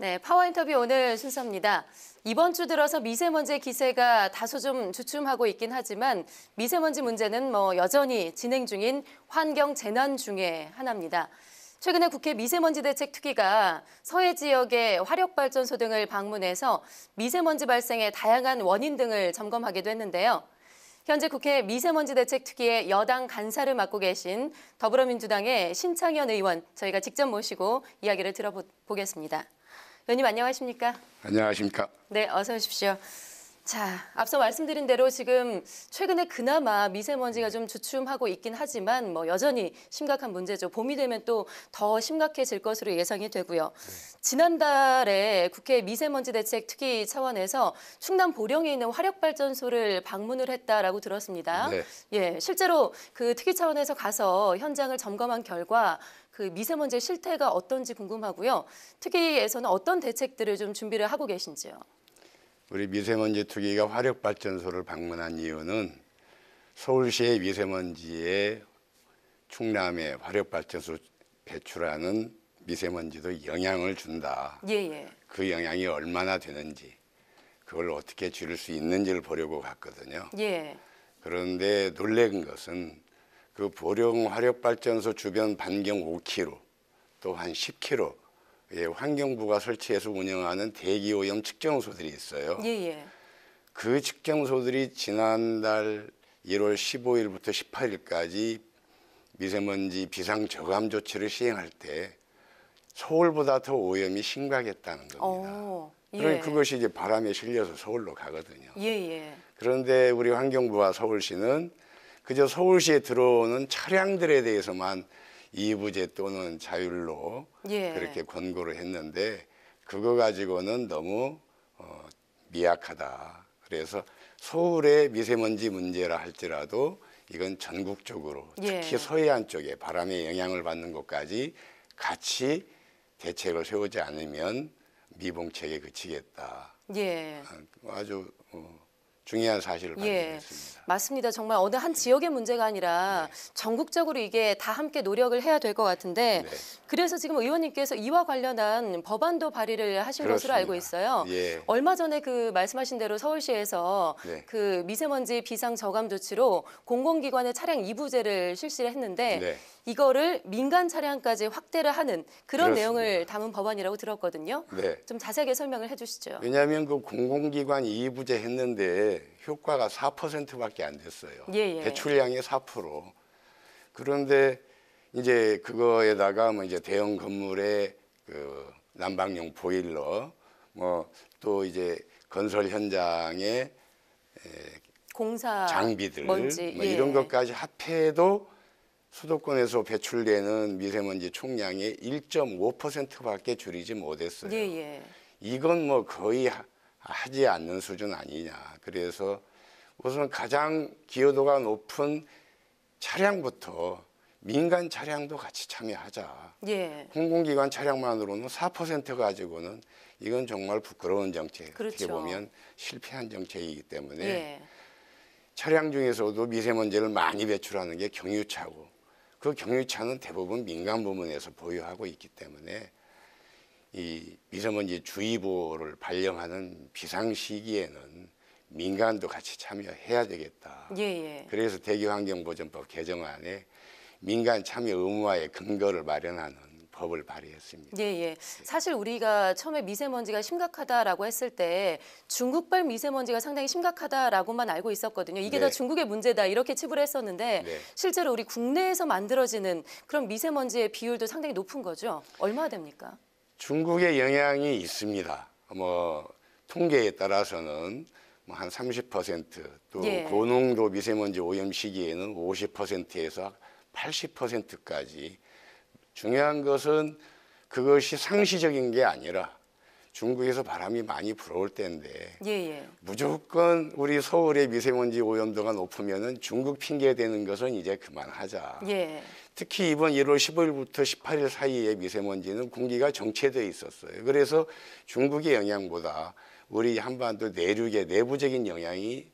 네, 파워 인터뷰 오늘 순서입니다. 이번 주 들어서 미세먼지 기세가 다소 좀 주춤하고 있긴 하지만 미세먼지 문제는 여전히 진행 중인 환경 재난 중에 하나입니다. 최근에 국회 미세먼지대책특위가 서해 지역의 화력발전소 등을 방문해서 미세먼지 발생의 다양한 원인 등을 점검하기도 했는데요. 현재 국회 미세먼지대책특위의 여당 간사를 맡고 계신 더불어민주당의 신창현 의원, 저희가 직접 모시고 이야기를 들어보겠습니다. 의원님 안녕하십니까? 안녕하십니까? 네, 어서 오십시오. 자, 앞서 말씀드린 대로 지금 최근에 그나마 미세먼지가 좀 주춤하고 있긴 하지만 여전히 심각한 문제죠. 봄이 되면 또 더 심각해질 것으로 예상이 되고요. 지난달에 국회 미세먼지대책특위 차원에서 충남 보령에 있는 화력발전소를 방문을 했다라고 들었습니다. 네. 예, 실제로 그 특위 차원에서 가서 현장을 점검한 결과 그 미세먼지의 실태가 어떤지 궁금하고요. 특위에서는 어떤 대책들을 좀 준비를 하고 계신지요? 우리 미세먼지 특위가 화력발전소를 방문한 이유는 서울시의 미세먼지에 충남의 화력발전소 배출하는 미세먼지도 영향을 준다. 예. 그 영향이 얼마나 되는지, 그걸 어떻게 줄일 수 있는지를 보려고 갔거든요. 예. 그런데 놀란 것은 그 보령 화력발전소 주변 반경 5km, 또 한 10km 환경부가 설치해서 운영하는 대기오염 측정소들이 있어요. 예. 그 측정소들이 지난달 1월 15일부터 18일까지 미세먼지 비상저감 조치를 시행할 때 서울보다 더 오염이 심각했다는 겁니다. 예. 그것이 이제 바람에 실려서 서울로 가거든요. 예. 그런데 우리 환경부와 서울시는 그저 서울시에 들어오는 차량들에 대해서만 이부제 또는 자율로 그렇게 권고를 했는데 그거 가지고는 너무 미약하다. 그래서 서울의 미세먼지 문제라 할지라도 이건 전국적으로 특히 서해안 쪽에 바람의 영향을 받는 곳까지 같이 대책을 세우지 않으면 미봉책에 그치겠다. 아주 중요한 사실을 발견했습니다. 맞습니다. 정말 어느 한 지역의 문제가 아니라 전국적으로 이게 다 함께 노력을 해야 될 것 같은데 그래서 지금 의원님께서 이와 관련한 법안도 발의를 하신 것으로 알고 있어요. 얼마 전에 그 말씀하신 대로 서울시에서 그 미세먼지 비상 저감 조치로 공공기관의 차량 이부제를 실시를 했는데 이거를 민간 차량까지 확대를 하는 그런 내용을 담은 법안이라고 들었거든요. 좀 자세하게 설명을 해주시죠. 왜냐하면 그 공공기관 이부제 했는데 효과가 4%밖에 안 됐어요. 배출량의 4%. 그런데 이제 그거에다가 이제 대형 건물의 그 난방용 보일러, 또 이제 건설 현장의 공사 장비들, 먼지, 이런 것까지 합해도 수도권에서 배출되는 미세먼지 총량의 1.5%밖에 줄이지 못했어요. 이건 거의 하지 않는 수준 아니냐. 그래서 우선 가장 기여도가 높은 차량부터 민간 차량도 같이 참여하자. 공공기관 차량만으로는 4% 가지고는 이건 정말 부끄러운 정책. 어떻게 보면 실패한 정책이기 때문에 차량 중에서도 미세먼지를 많이 배출하는 게 경유차고 그 경유차는 대부분 민간 부문에서 보유하고 있기 때문에 이 미세먼지 주의보를 발령하는 비상시기에는 민간도 같이 참여해야 되겠다. 그래서 대기환경보전법 개정안에 민간 참여 의무화의 근거를 마련하는 법을 발의했습니다. 사실 우리가 처음에 미세먼지가 심각하다라고 했을 때 중국발 미세먼지가 상당히 심각하다라고만 알고 있었거든요. 이게 다 중국의 문제다 이렇게 치부를 했었는데 실제로 우리 국내에서 만들어지는 그런 미세먼지의 비율도 상당히 높은 거죠. 얼마나 됩니까? 중국의 영향이 있습니다. 통계에 따라서는 한 30%, 또 고농도 미세먼지 오염 시기에는 50%에서 80%까지. 중요한 것은 그것이 상시적인 게 아니라 중국에서 바람이 많이 불어올 때인데 무조건 우리 서울의 미세먼지 오염도가 높으면은 중국 핑계 대는 것은 이제 그만하자. 특히 이번 1월 15일부터 18일 사이에 미세먼지는 공기가 정체되어 있었어요. 그래서 중국의 영향보다 우리 한반도 내륙의 내부적인 영향이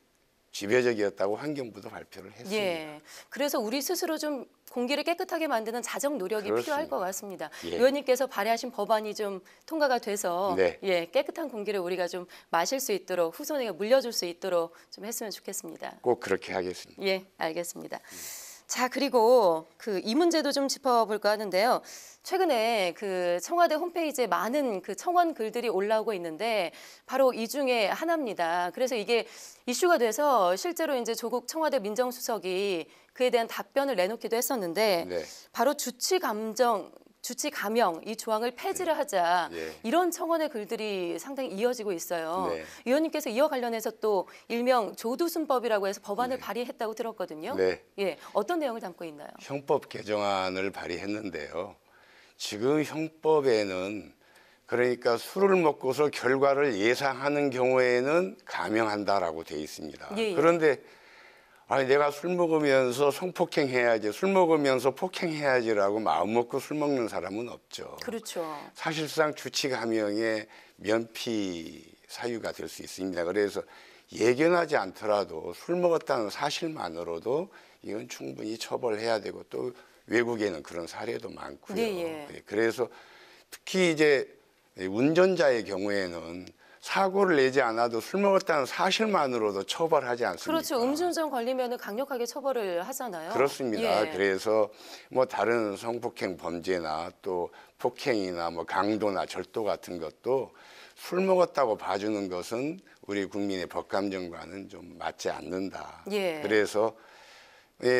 지배적이었다고 환경부도 발표를 했습니다. 그래서 우리 스스로 좀 공기를 깨끗하게 만드는 자정 노력이 그렇습니다. 필요할 것 같습니다. 예. 의원님께서 발의하신 법안이 좀 통과가 돼서 네. 예, 깨끗한 공기를 우리가 좀 마실 수 있도록 후손에게 물려줄 수 있도록 좀 했으면 좋겠습니다. 꼭 그렇게 하겠습니다. 예, 알겠습니다. 자, 그리고 이 문제도 좀 짚어볼까 하는데요. 최근에 청와대 홈페이지에 많은 청원 글들이 올라오고 있는데 바로 이 중에 하나입니다. 그래서 이게 이슈가 돼서 실제로 이제 조국 청와대 민정수석이 그에 대한 답변을 내놓기도 했었는데 네. 바로 주치 감형 이 조항을 폐지를 하자 예. 이런 청원의 글들이 상당히 이어지고 있어요. 네. 의원님께서 이와 관련해서 또 일명 조두순법이라고 해서 법안을 발의했다고 들었거든요. 네. 예, 어떤 내용을 담고 있나요? 형법 개정안을 발의했는데요. 지금 형법에는 그러니까 술을 먹고서 결과를 예상하는 경우에는 감형한다라고 돼 있습니다. 예, 예. 그런데 아니 내가 술 먹으면서 성폭행해야지, 술 먹으면서 폭행해야지라고 마음 먹고 술 먹는 사람은 없죠. 그렇죠. 사실상 주치감형의 면피 사유가 될 수 있습니다. 그래서 예견하지 않더라도 술 먹었다는 사실만으로도 이건 충분히 처벌해야 되고 또 외국에는 그런 사례도 많고요. 네, 예. 그래서 특히 이제 운전자의 경우에는 사고를 내지 않아도 술 먹었다는 사실만으로도 처벌하지 않습니까? 그렇죠. 음주운전 걸리면 강력하게 처벌을 하잖아요. 그렇습니다. 예. 그래서 뭐 다른 성폭행 범죄나 또 폭행이나 뭐 강도나 절도 같은 것도 술 먹었다고 봐주는 것은 우리 국민의 법감정과는 좀 맞지 않는다. 예. 그래서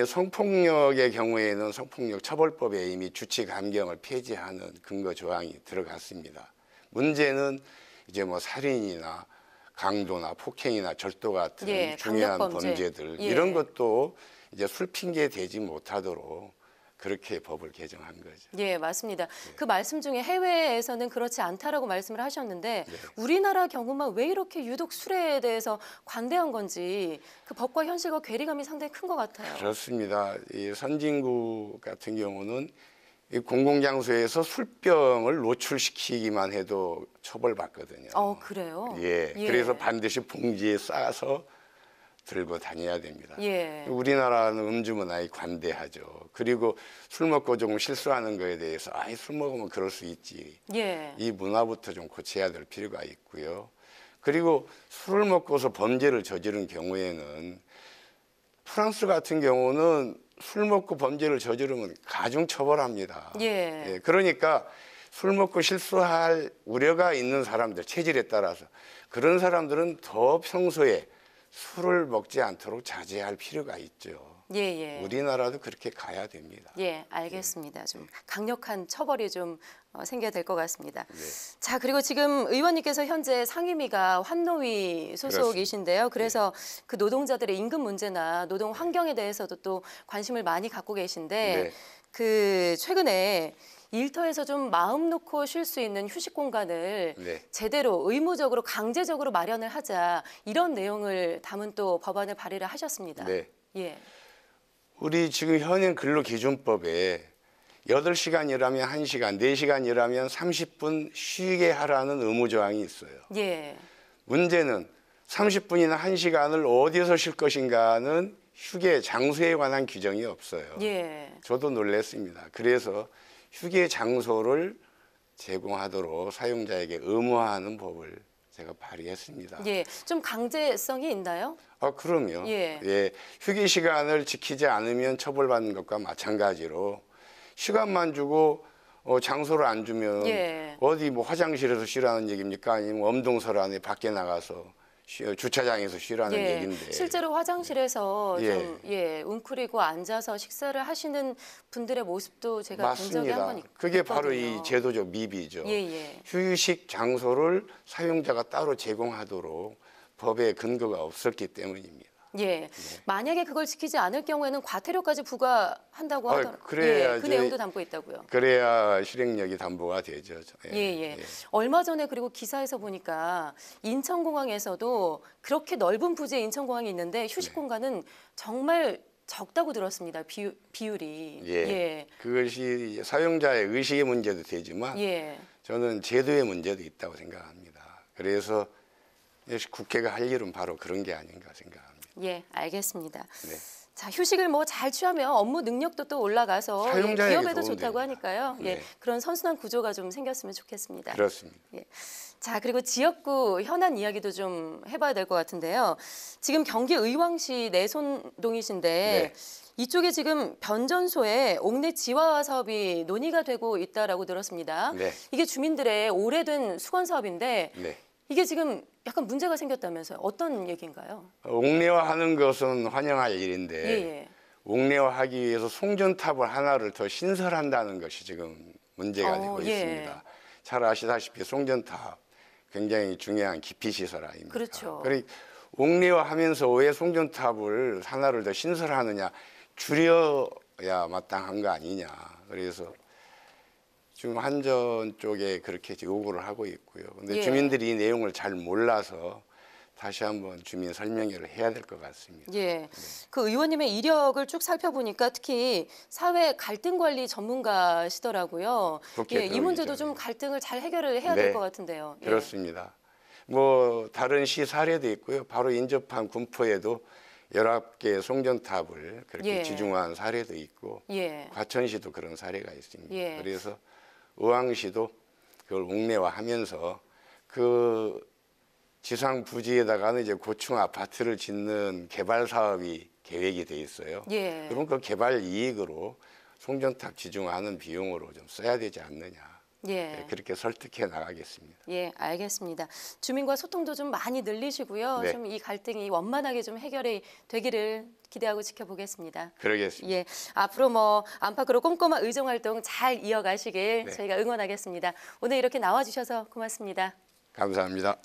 성폭력의 경우에는 성폭력 처벌법에 이미 주치 감경을 폐지하는 근거 조항이 들어갔습니다. 문제는 이제 뭐 살인이나 강도나 폭행이나 절도 같은 예, 중요한 강력범죄. 범죄들 예. 이런 것도 이제 술 핑계 대지 못하도록 그렇게 법을 개정한 거죠. 예, 맞습니다. 그 말씀 중에 해외에서는 그렇지 않다라고 말씀을 하셨는데 우리나라 경우만 왜 이렇게 유독 술에 대해서 관대한 건지 그 법과 현실과 괴리감이 상당히 큰 것 같아요. 그렇습니다. 이 선진국 같은 경우는 이 공공장소에서 술병을 노출시키기만 해도 처벌받거든요. 그래요? 예. 그래서 반드시 봉지에 싸서 들고 다녀야 됩니다. 예. 우리나라는 음주 문화에 관대하죠. 그리고 술 먹고 조금 실수하는 거에 대해서 술 먹으면 그럴 수 있지. 예. 이 문화부터 좀 고쳐야 될 필요가 있고요. 그리고 술을 먹고서 범죄를 저지른 경우에는 프랑스 같은 경우는 술 먹고 범죄를 저지르면 가중 처벌합니다. 예. 그러니까 술 먹고 실수할 우려가 있는 사람들, 체질에 따라서 그런 사람들은 더 평소에 술을 먹지 않도록 자제할 필요가 있죠. 예. 우리나라도 그렇게 가야 됩니다. 예, 알겠습니다. 좀 강력한 처벌이 좀 생겨야 될 것 같습니다. 네. 자, 그리고 지금 의원님께서 현재 상임위가 환노위 소속이신데요. 그래서 그 노동자들의 임금 문제나 노동 환경에 대해서도 또 관심을 많이 갖고 계신데 최근에 일터에서 좀 마음 놓고 쉴 수 있는 휴식 공간을 제대로 의무적으로 강제적으로 마련을 하자 이런 내용을 담은 또 법안을 발의를 하셨습니다. 네. 예. 우리 지금 현행 근로기준법에 8시간 일하면 1시간, 4시간 일하면 30분 쉬게 하라는 의무 조항이 있어요. 예. 문제는 30분이나 1시간을 어디서 쉴 것인가는 휴게 장소에 관한 규정이 없어요. 예. 저도 놀랐습니다. 그래서 휴게 장소를 제공하도록 사용자에게 의무화하는 법을 제가 발의했습니다. 예. 좀 강제성이 있나요? 그럼요. 예. 휴게 시간을 지키지 않으면 처벌받는 것과 마찬가지로 시간만 주고 장소를 안 주면 어디 뭐 화장실에서 쉬라는 얘기입니까? 아니면 엄동설 안에 밖에 나가서 주차장에서 쉬라는 얘기인데. 실제로 화장실에서 좀 웅크리고 앉아서 식사를 하시는 분들의 모습도 제가 본 적이 한 번 있거든요. 그게 바로 이 제도적 미비죠. 휴식 장소를 사용자가 따로 제공하도록 법에 근거가 없었기 때문입니다. 예. 만약에 그걸 지키지 않을 경우에는 과태료까지 부과한다고 하더라고요. 그래야지, 그 내용도 담고 있다고요. 그래야 실행력이 담보가 되죠. 얼마 전에 그리고 기사에서 보니까 인천공항에서도 그렇게 넓은 부지의 인천공항이 있는데 휴식 공간은 정말 적다고 들었습니다. 비율이. 그것이 사용자의 의식의 문제도 되지만 저는 제도의 문제도 있다고 생각합니다. 그래서 국회가 할 일은 바로 그런 게 아닌가 생각합니다. 예, 알겠습니다. 자, 휴식을 뭐 잘 취하면 업무 능력도 또 올라가서 사용자에게 기업에도 도움이 좋다고 됩니다. 하니까요. 예, 네. 그런 선순환 구조가 좀 생겼으면 좋겠습니다. 그렇습니다. 예. 자, 그리고 지역구 현안 이야기도 좀 해봐야 될 것 같은데요. 지금 경기 의왕시 내손동이신데 네. 이쪽에 지금 변전소에 옥내 지화 사업이 논의가 되고 있다라고 들었습니다. 네. 이게 주민들의 오래된 수건 사업인데 네. 이게 지금 약간 문제가 생겼다면서요. 어떤 얘기인가요? 옥내화하는 것은 환영할 일인데 예, 예. 옥내화하기 위해서 송전탑을 하나를 더 신설한다는 것이 지금 문제가 되고 예. 있습니다. 잘 아시다시피 송전탑 굉장히 중요한 기피시설 아닙니까? 그렇죠. 그러니 옥내화하면서 왜 송전탑을 하나를 더 신설하느냐, 줄여야 마땅한 거 아니냐. 그래서 지금 한전 쪽에 그렇게 요구를 하고 있고요. 근데 예. 주민들이 이 내용을 잘 몰라서 다시 한번 주민 설명회를 해야 될 것 같습니다. 예. 그 의원님의 이력을 쭉 살펴보니까 특히 사회 갈등 관리 전문가시더라고요. 그렇게 예, 이 들어오기 문제도 좀 전에. 갈등을 잘 해결을 해야 될 네, 것 같은데요. 예. 그렇습니다. 뭐 다른 시 사례도 있고요. 바로 인접한 군포에도 11개 송전탑을 그렇게 예. 지중화한 사례도 있고 예. 과천시도 그런 사례가 있습니다. 예. 그래서 의왕시도 그걸 옥내화하면서 그 지상 부지에다가는 이제 고층 아파트를 짓는 개발 사업이 계획이 돼 있어요. 예. 그럼 그 개발 이익으로 송전탑 지중화하는 비용으로 좀 써야 되지 않느냐. 예. 그렇게 설득해 나가겠습니다. 예, 알겠습니다. 주민과 소통도 좀 많이 늘리시고요. 네. 좀 이 갈등이 원만하게 좀 해결이 되기를 기대하고 지켜보겠습니다. 그러겠습니다. 예, 앞으로 뭐 안팎으로 꼼꼼한 의정 활동 잘 이어가시길 네. 저희가 응원하겠습니다. 오늘 이렇게 나와주셔서 고맙습니다. 감사합니다.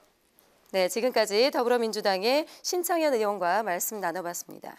네, 지금까지 더불어민주당의 신창현 의원과 말씀 나눠봤습니다.